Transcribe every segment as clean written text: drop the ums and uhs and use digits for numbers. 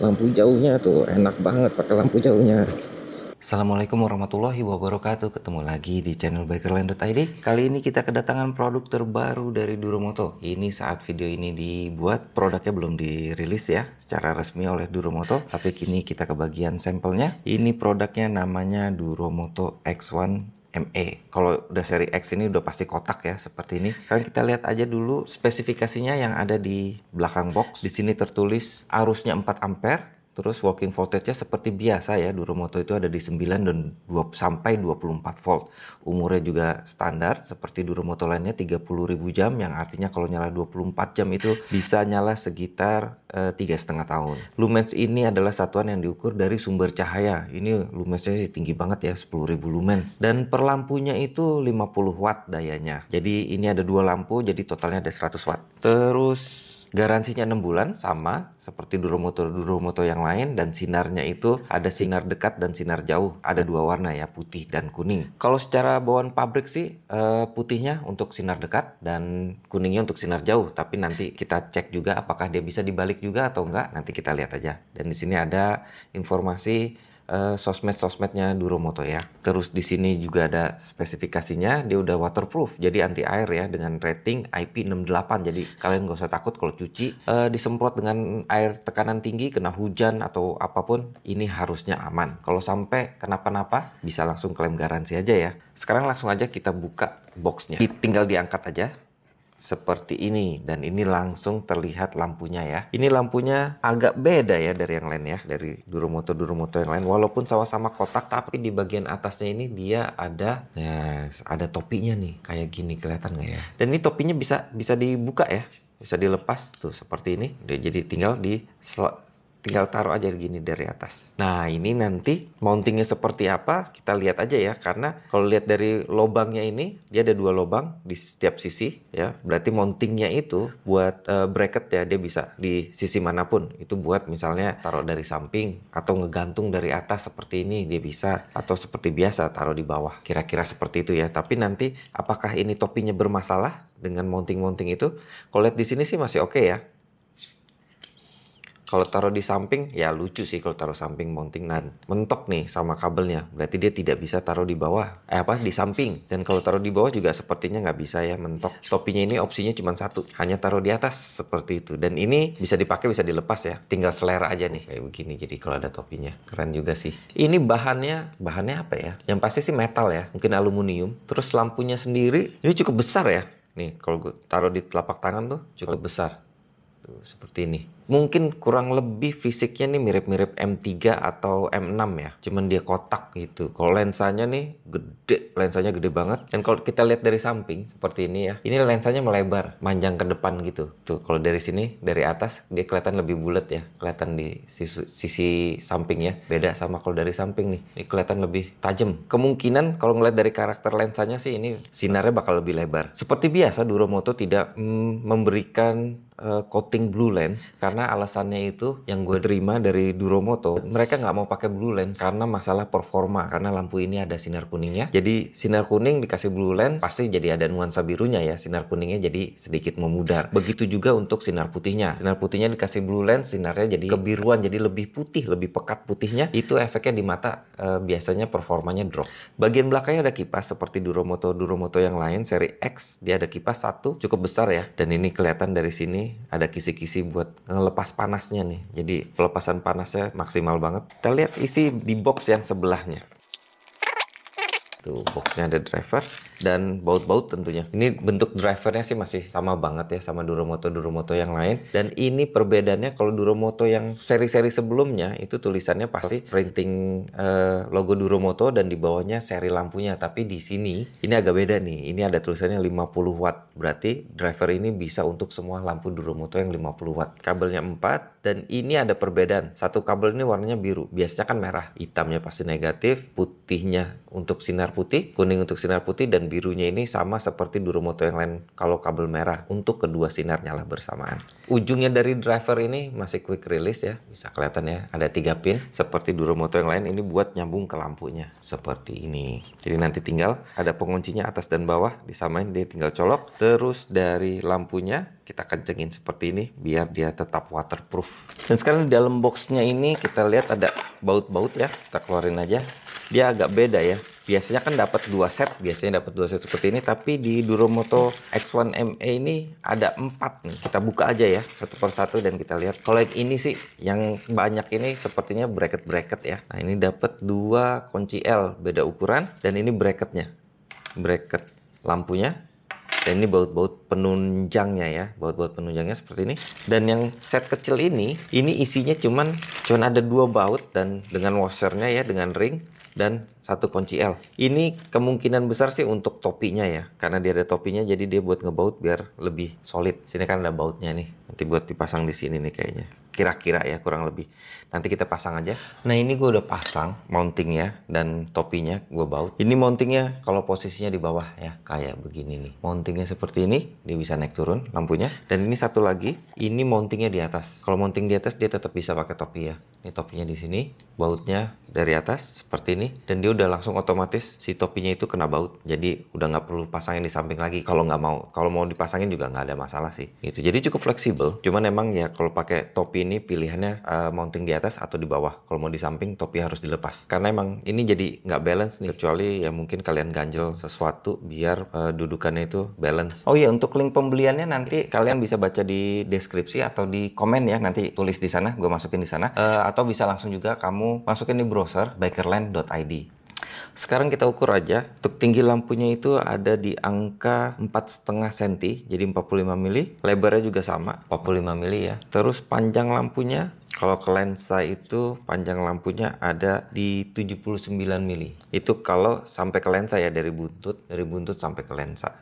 lampu jauhnya tuh enak banget pakai lampu jauhnya. Assalamualaikum warahmatullahi wabarakatuh. Ketemu lagi di channel bikerland.id. Kali ini kita kedatangan produk terbaru dari Duromoto. Ini saat video ini dibuat, produknya belum dirilis ya secara resmi oleh Duromoto, tapi kini kita kebagian sampelnya. Ini produknya namanya Duromoto X1 ME. Kalau udah seri X ini udah pasti kotak ya seperti ini. Sekarang kita lihat aja dulu spesifikasinya yang ada di belakang box. Di sini tertulis arusnya 4 ampere. Terus working voltage-nya seperti biasa ya, Duromoto itu ada di 9 dan 2 sampai 24 volt. Umurnya juga standar seperti Duromoto lainnya 30.000 jam, yang artinya kalau nyala 24 jam itu bisa nyala sekitar 3,5 tahun. Lumens ini adalah satuan yang diukur dari sumber cahaya. Ini lumensnya tinggi banget ya, 10.000 lumens. Dan per lampunya itu 50 watt dayanya. Jadi ini ada dua lampu, jadi totalnya ada 100 watt. Terus garansinya 6 bulan sama seperti Duromoto yang lain, dan sinarnya itu ada sinar dekat dan sinar jauh. Ada dua warna ya, putih dan kuning. Kalau secara bawaan pabrik sih putihnya untuk sinar dekat dan kuningnya untuk sinar jauh. Tapi nanti kita cek juga apakah dia bisa dibalik juga atau enggak. Nanti kita lihat aja. Dan di sini ada informasi sosmed-sosmednya Duromoto ya. Terus di sini juga ada spesifikasinya, dia udah waterproof, jadi anti air ya, dengan rating IP68. Jadi kalian gak usah takut kalau cuci disemprot dengan air tekanan tinggi, kena hujan atau apapun, ini harusnya aman. Kalau sampai kenapa-napa bisa langsung klaim garansi aja ya. Sekarang langsung aja kita buka boxnya. Tinggal diangkat aja seperti ini, dan ini langsung terlihat lampunya ya. Ini lampunya agak beda ya dari yang lain ya, dari Duromoto yang lain. Walaupun sama-sama kotak, tapi di bagian atasnya ini dia ada, nah, ada topinya nih, kayak gini, kelihatan nggak ya? Dan ini topinya bisa dibuka ya, bisa dilepas tuh seperti ini. Jadi tinggal taruh aja gini dari atas. Nah, ini nanti mountingnya seperti apa kita lihat aja ya, karena kalau lihat dari lubangnya ini, dia ada dua lubang di setiap sisi ya. Berarti mountingnya itu buat bracket ya, dia bisa di sisi manapun. Itu buat misalnya taruh dari samping atau ngegantung dari atas seperti ini, dia bisa, atau seperti biasa taruh di bawah. Kira-kira seperti itu ya. Tapi nanti apakah ini topinya bermasalah dengan mounting-mounting itu? Kalau lihat di sini sih masih oke ya. Kalau taruh di samping ya lucu sih, kalau taruh samping mounting dan mentok nih sama kabelnya, berarti dia tidak bisa taruh di bawah, di samping. Dan kalau taruh di bawah juga sepertinya nggak bisa ya, mentok. Topinya ini opsinya cuma satu, hanya taruh di atas seperti itu. Dan ini bisa dipakai bisa dilepas ya, tinggal selera aja nih kayak begini. Jadi kalau ada topinya keren juga sih. Ini bahannya apa ya? Yang pasti sih metal ya, mungkin aluminium. Terus lampunya sendiri ini cukup besar ya. Nih kalau gue taruh di telapak tangan tuh cukup besar. Tuh, seperti ini. Mungkin kurang lebih fisiknya nih mirip-mirip M3 atau M6 ya. Cuman dia kotak gitu. Kalau lensanya nih gede, lensanya gede banget. Dan kalau kita lihat dari samping seperti ini ya, ini lensanya melebar, manjang ke depan gitu. Tuh kalau dari sini, dari atas dia kelihatan lebih bulat ya. Kelihatan di sisi sampingnya. Beda sama kalau dari samping nih. Ini kelihatan lebih tajam. Kemungkinan kalau ngeliat dari karakter lensanya sih ini sinarnya bakal lebih lebar. Seperti biasa Duromoto tidak memberikan coating blue lens, karena alasannya itu yang gue terima dari Duromoto, mereka nggak mau pakai blue lens karena masalah performa, karena lampu ini ada sinar kuningnya. Jadi sinar kuning dikasih blue lens pasti jadi ada nuansa birunya ya, sinar kuningnya jadi sedikit memudar. Begitu juga untuk sinar putihnya. Sinar putihnya dikasih blue lens, sinarnya jadi kebiruan, jadi lebih putih, lebih pekat putihnya. Itu efeknya di mata, biasanya performanya drop. Bagian belakangnya ada kipas seperti Duromoto yang lain seri X, dia ada kipas satu cukup besar ya, dan ini kelihatan dari sini ada kisi-kisi buat ngelepas panasnya nih. Jadi pelepasan panasnya maksimal banget. Kita lihat isi di box yang sebelahnya. Tuh, boxnya ada driver dan baut-baut tentunya. Ini bentuk drivernya sih masih sama banget ya sama Duromoto yang lain. Dan ini perbedaannya, kalau Duromoto yang seri-seri sebelumnya itu tulisannya pasti printing logo Duromoto dan di bawahnya seri lampunya. Tapi di sini ini agak beda nih. Ini ada tulisannya 50 watt. Berarti driver ini bisa untuk semua lampu Duromoto yang 50 watt. Kabelnya 4, dan ini ada perbedaan. Satu kabel ini warnanya biru. Biasanya kan merah. Hitamnya pasti negatif, putihnya untuk sinar putih, kuning untuk sinar putih, dan birunya ini sama seperti Duromoto yang lain kalau kabel merah untuk kedua sinar nyala bersamaan. Ujungnya dari driver ini masih quick release ya, bisa kelihatan ya, ada 3 pin seperti Duromoto yang lain. Ini buat nyambung ke lampunya seperti ini. Jadi nanti tinggal ada penguncinya atas dan bawah, disamain, dia tinggal colok. Terus dari lampunya kita kencengin seperti ini biar dia tetap waterproof. Dan sekarang di dalam boxnya ini kita lihat ada baut-baut ya, kita keluarin aja. Dia agak beda ya. Biasanya kan dapat 2 set, seperti ini, tapi di Duromoto X1 ME ini ada 4 nih. Kita buka aja ya satu persatu dan kita lihat. Kalau yang ini sih yang banyak ini sepertinya bracket-bracket ya. Nah, ini dapat 2 kunci L beda ukuran, dan ini bracketnya. Bracket lampunya. Dan ini baut-baut penunjangnya ya, baut-baut penunjangnya seperti ini. Dan yang set kecil ini isinya cuman ada 2 baut dan dengan washernya ya, dengan ring dan 1 kunci L. Ini kemungkinan besar sih untuk topinya ya, karena dia ada topinya, jadi dia buat ngebaut biar lebih solid. Sini kan ada bautnya nih, nanti buat dipasang di sini nih kayaknya. Kira-kira ya, kurang lebih. Nanti kita pasang aja. Nah, ini gue udah pasang mountingnya dan topinya gue baut. Ini mountingnya kalau posisinya di bawah ya, kayak begini nih. Mountingnya seperti ini, dia bisa naik turun lampunya. Dan ini satu lagi, ini mountingnya di atas. Kalau mounting di atas dia tetap bisa pakai topi ya. Ini topinya di sini, bautnya dari atas seperti ini, dan dia udah langsung otomatis si topinya itu kena baut. Jadi udah nggak perlu pasangin di samping lagi. Kalau mau dipasangin juga nggak ada masalah sih. Gitu. Jadi cukup fleksibel. Cuman emang ya kalau pakai topi ini pilihannya mounting di atas atau di bawah. Kalau mau di samping, topi harus dilepas. Karena emang ini jadi nggak balance nih. Kecuali ya mungkin kalian ganjel sesuatu biar dudukannya itu balance. Oh iya, untuk link pembeliannya nanti kalian bisa baca di deskripsi atau di komen ya. Nanti tulis di sana, gue masukin di sana. Atau bisa langsung juga kamu masukin di browser bikerland.id. Sekarang kita ukur aja. Untuk tinggi lampunya itu ada di angka 4,5 cm, jadi 45 mili. Lebarnya juga sama, 45 mili ya. Terus panjang lampunya, kalau ke lensa itu panjang lampunya ada di 79 mili. Itu kalau sampai ke lensa ya, dari buntut sampai ke lensa.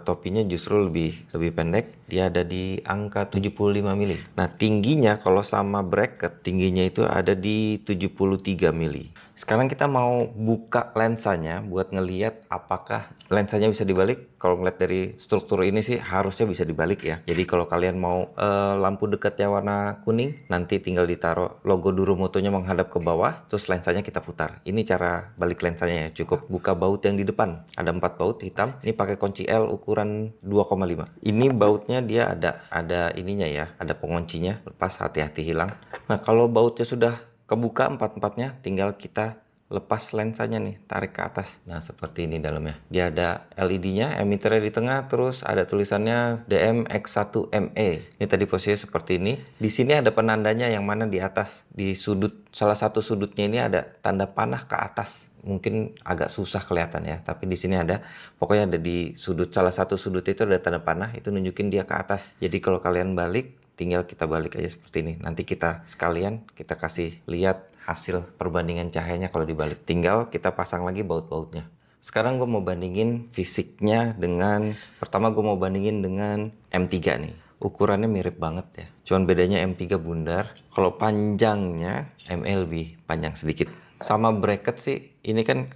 Topinya justru lebih pendek, dia ada di angka 75 mili. Nah, tingginya kalau sama bracket, tingginya itu ada di 73 mili. Sekarang kita mau buka lensanya buat ngeliat apakah lensanya bisa dibalik. Kalau ngeliat dari struktur ini sih harusnya bisa dibalik ya. Jadi kalau kalian mau lampu dekatnya warna kuning, nanti tinggal ditaruh logo Duromotonya menghadap ke bawah, terus lensanya kita putar. Ini cara balik lensanya ya. Cukup buka baut yang di depan. Ada 4 baut hitam. Ini pakai kunci L ukuran 2,5. Ini bautnya dia ada ininya ya, ada penguncinya. Lepas, hati-hati hilang. Nah, kalau bautnya sudah kebuka 4-4-nya, tinggal kita lepas lensanya nih, tarik ke atas. Nah, seperti ini dalamnya. Dia ada LED-nya, emitternya di tengah, terus ada tulisannya DM-X1ME. Ini tadi posisinya seperti ini. Di sini ada penandanya yang mana di atas. Di sudut, salah satu sudutnya ini ada tanda panah ke atas. Mungkin agak susah kelihatan ya, tapi di sini ada. Pokoknya ada di sudut, salah satu sudut itu ada tanda panah, itu nunjukin dia ke atas. Jadi kalau kalian balik, tinggal kita balik aja seperti ini. Nanti kita sekalian kita kasih lihat hasil perbandingan cahayanya kalau dibalik. Tinggal kita pasang lagi baut-bautnya. Sekarang gue mau bandingin fisiknya dengan, pertama gue mau bandingin dengan M3 nih. Ukurannya mirip banget ya. Cuman bedanya M3 bundar. Kalau panjangnya ME lebih panjang sedikit. Sama bracket sih, ini kan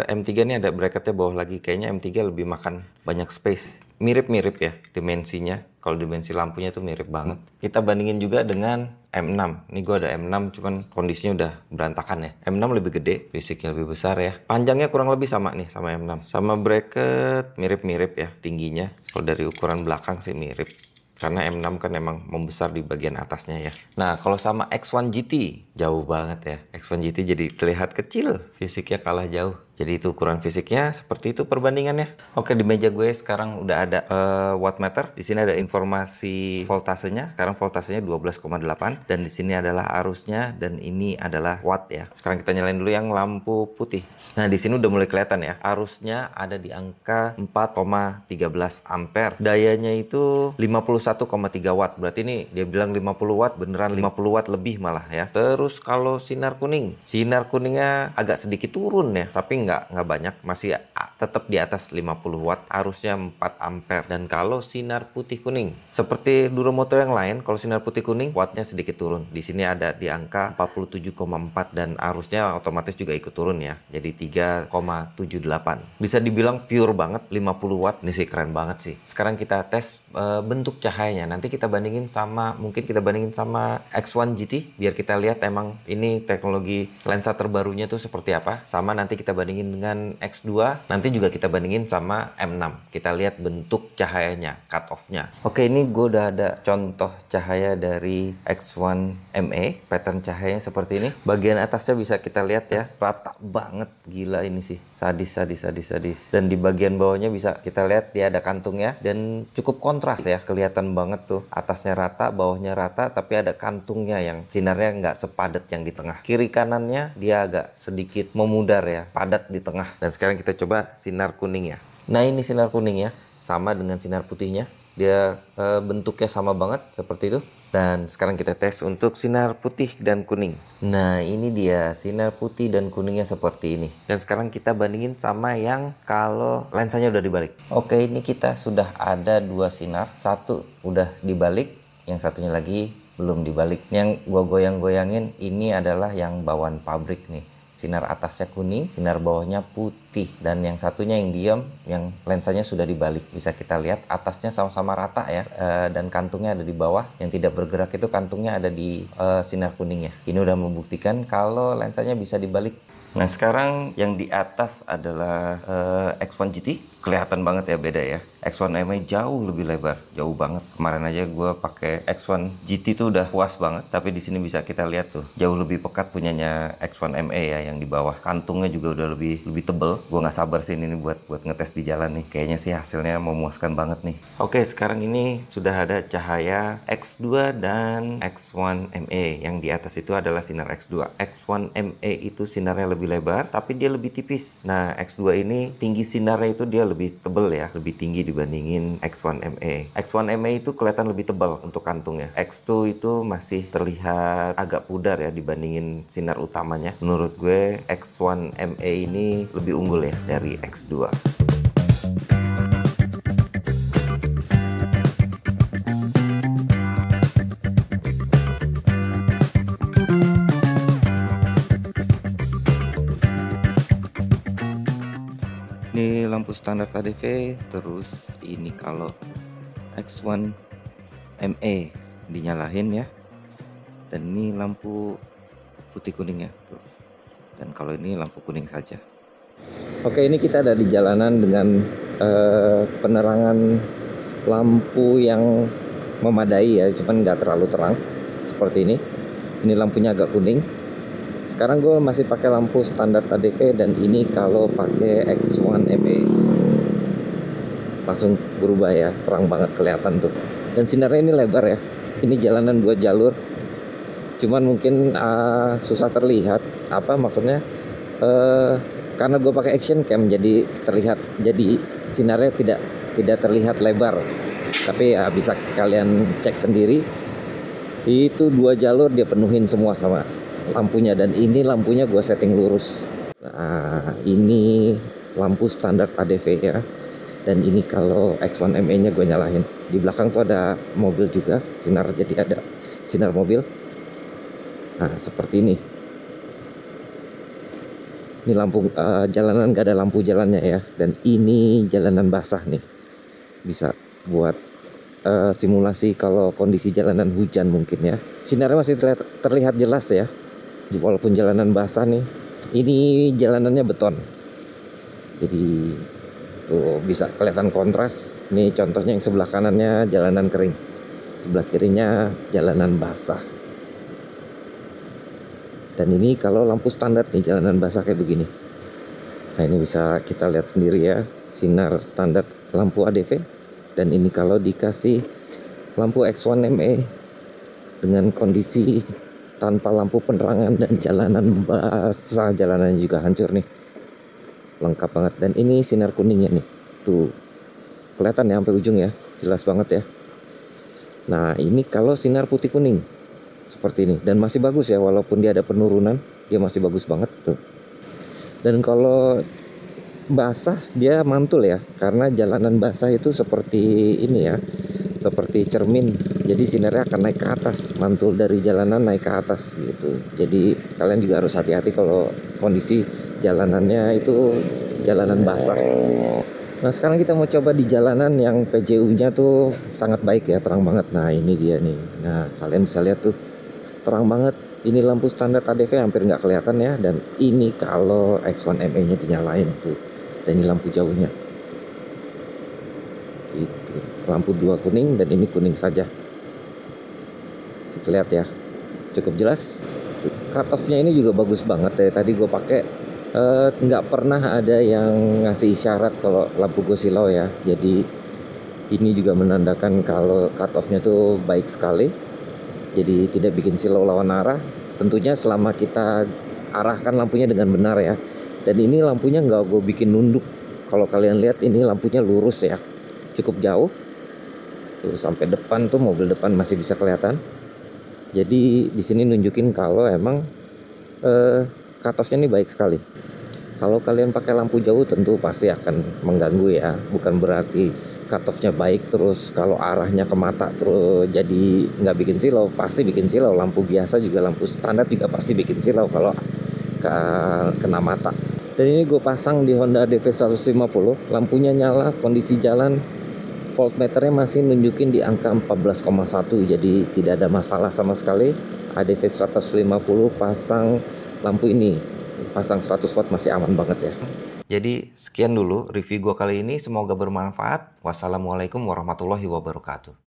M3 nih ada bracketnya bawah lagi. Kayaknya M3 lebih makan banyak space. Mirip-mirip ya dimensinya. Kalau dimensi lampunya tuh mirip banget. Kita bandingin juga dengan M6. Ini gue ada M6, cuman kondisinya udah berantakan ya. M6 lebih gede, fisiknya lebih besar ya. Panjangnya kurang lebih sama nih sama M6. Sama bracket mirip-mirip ya tingginya. Kalau dari ukuran belakang sih mirip. Karena M6 kan emang membesar di bagian atasnya ya. Nah, kalau sama X1 GT, jauh banget ya. X1 GT jadi terlihat kecil, fisiknya kalah jauh. Jadi itu ukuran fisiknya, seperti itu perbandingannya. Oke, di meja gue sekarang udah ada wattmeter. Di sini ada informasi voltasenya. Sekarang voltasenya 12,8 dan di sini adalah arusnya dan ini adalah watt ya. Sekarang kita nyalain dulu yang lampu putih. Nah, di sini udah mulai kelihatan ya. Arusnya ada di angka 4,13 ampere. Dayanya itu 51,3 watt. Berarti ini dia bilang 50 watt, beneran 50 watt lebih malah ya. Terus kalau sinar kuningnya agak sedikit turun ya, tapi nggak banyak, masih tetap di atas 50 watt, arusnya 4 ampere. Dan kalau sinar putih kuning, seperti Duromoto yang lain, kalau sinar putih kuning wattnya sedikit turun. Di sini ada di angka 47,4 dan arusnya otomatis juga ikut turun ya. Jadi 3,78. Bisa dibilang pure banget 50 watt. Ini sih keren banget sih. Sekarang kita tes bentuk cahayanya. Nanti kita bandingin sama, mungkin kita bandingin sama X1 GT biar kita lihat emang ini teknologi lensa terbarunya tuh seperti apa. Sama nanti kita bandingin dengan X2, nanti juga kita bandingin sama M6. Kita lihat bentuk cahayanya, cut off-nya. Oke, ini gue udah ada contoh cahaya dari X1 ME. Pattern cahayanya seperti ini. Bagian atasnya bisa kita lihat ya, rata banget, gila ini sih. Sadis. Dan di bagian bawahnya bisa kita lihat dia ada kantungnya dan cukup kontras ya, kelihatan banget tuh. Atasnya rata, bawahnya rata, tapi ada kantungnya yang sinarnya nggak sepadat yang di tengah. Kiri kanannya dia agak sedikit memudar ya, padat di tengah. Dan sekarang kita coba sinar kuning ya. Nah ini sinar kuning ya, sama dengan sinar putihnya. Dia bentuknya sama banget seperti itu. Dan sekarang kita tes untuk sinar putih dan kuning. Nah ini dia sinar putih dan kuningnya seperti ini. Dan sekarang kita bandingin sama yang kalau lensanya udah dibalik. Oke, ini kita sudah ada dua sinar. Satu udah dibalik, yang satunya lagi belum dibalik. Yang gua goyang-goyangin ini adalah yang bawaan pabrik nih. Sinar atasnya kuning, sinar bawahnya putih. Dan yang satunya yang diam, yang lensanya sudah dibalik. Bisa kita lihat atasnya sama-sama rata ya. Dan kantungnya ada di bawah. Yang tidak bergerak itu kantungnya ada di sinar kuningnya. Ini udah membuktikan kalau lensanya bisa dibalik. Nah sekarang yang di atas adalah X1 GT. Kelihatan banget ya beda ya. X1 ME jauh lebih lebar, jauh banget. Kemarin aja gue pakai X1 GT tuh udah puas banget, tapi di sini bisa kita lihat tuh jauh lebih pekat punyanya X1 ME ya yang di bawah. Kantungnya juga udah lebih tebel. Gue nggak sabar sih ini buat ngetes di jalan nih. Kayaknya sih hasilnya memuaskan banget nih. Oke, sekarang ini sudah ada cahaya X2 dan X1 ME. Yang di atas itu adalah sinar X2. X1 ME itu sinarnya lebih lebar, tapi dia lebih tipis. Nah X2 ini tinggi sinarnya itu dia lebih tebel ya, lebih tinggi dibandingin X1 ME. X1 ME itu kelihatan lebih tebal untuk kantungnya. X2 itu masih terlihat agak pudar ya dibandingin sinar utamanya. Menurut gue X1 ME ini lebih unggul ya dari X2. Ini lampu standar KDV, terus ini kalau X1 ME dinyalain ya. Dan ini lampu putih kuning ya. Tuh. Dan kalau ini lampu kuning saja. Oke, ini kita ada di jalanan dengan penerangan lampu yang memadai ya, cuman nggak terlalu terang seperti ini. Ini lampunya agak kuning. Sekarang gue masih pakai lampu standar ADV dan ini kalau pakai X1 ME langsung berubah ya, terang banget kelihatan tuh. Dan sinarnya ini lebar ya. Ini jalanan 2 jalur. Cuman mungkin susah terlihat. Apa maksudnya? Karena gue pakai action cam jadi terlihat, jadi sinarnya tidak terlihat lebar. Tapi ya bisa kalian cek sendiri. Itu 2 jalur dia penuhin semua sama lampunya, dan ini lampunya gue setting lurus. Nah ini lampu standar ADV ya, dan ini kalau X1 ME nya gue nyalain. Di belakang tuh ada mobil juga, sinar, jadi ada sinar mobil. Nah seperti ini. Ini lampu jalanan, gak ada lampu jalannya ya, dan ini jalanan basah nih. Bisa buat simulasi kalau kondisi jalanan hujan mungkin ya. Sinarnya masih terlihat jelas ya. Walaupun jalanan basah nih, ini jalanannya beton, jadi tuh bisa kelihatan kontras. Ini contohnya yang sebelah kanannya jalanan kering, sebelah kirinya jalanan basah. Dan ini kalau lampu standar nih jalanan basah kayak begini. Nah ini bisa kita lihat sendiri ya, sinar standar lampu ADV. Dan ini kalau dikasih lampu X1 ME dengan kondisi tanpa lampu penerangan dan jalanan basah, jalanannya juga hancur nih, lengkap banget. Dan ini sinar kuningnya nih, tuh kelihatan ya sampai ujung ya, jelas banget ya. Nah ini kalau sinar putih kuning seperti ini, dan masih bagus ya, walaupun dia ada penurunan dia masih bagus banget tuh. Dan kalau basah dia mantul ya, karena jalanan basah itu seperti ini ya, seperti cermin. Jadi sinarnya akan naik ke atas, mantul dari jalanan naik ke atas gitu. Jadi kalian juga harus hati-hati kalau kondisi jalanannya itu jalanan basah. Nah sekarang kita mau coba di jalanan yang PJU-nya tuh sangat baik ya, terang banget. Nah ini dia nih. Nah kalian bisa lihat tuh terang banget. Ini lampu standar ADV hampir nggak kelihatan ya. Dan ini kalau X1ME-nya dinyalain tuh. Dan ini lampu jauhnya. Gitu. Lampu 2 kuning dan ini kuning saja. Kita lihat ya. Cukup jelas. Cut off-nya ini juga bagus banget ya. Tadi gue pakai nggak pernah ada yang ngasih isyarat kalau lampu gue silau ya. Jadi ini juga menandakan kalau cut off-nya tuh baik sekali. Jadi tidak bikin silau lawan arah. Tentunya selama kita arahkan lampunya dengan benar ya. Dan ini lampunya nggak gue bikin nunduk. Kalau kalian lihat ini lampunya lurus ya. Cukup jauh. Tuh sampai depan tuh mobil depan masih bisa kelihatan. Jadi di sini nunjukin kalau emang cut off-nya ini baik sekali. Kalau kalian pakai lampu jauh tentu pasti akan mengganggu ya. Bukan berarti cut off-nya baik terus kalau arahnya ke mata terus jadi nggak bikin silau. Pasti bikin silau. Lampu biasa juga, lampu standar juga pasti bikin silau kalau kena mata. Dan ini gue pasang di Honda DV 150. Lampunya nyala, kondisi jalan, voltmeternya masih nunjukin di angka 14,1. Jadi tidak ada masalah sama sekali. ADV 150 pasang lampu ini, pasang 100 watt masih aman banget ya. Jadi sekian dulu review gua kali ini, semoga bermanfaat. Wassalamualaikum warahmatullahi wabarakatuh.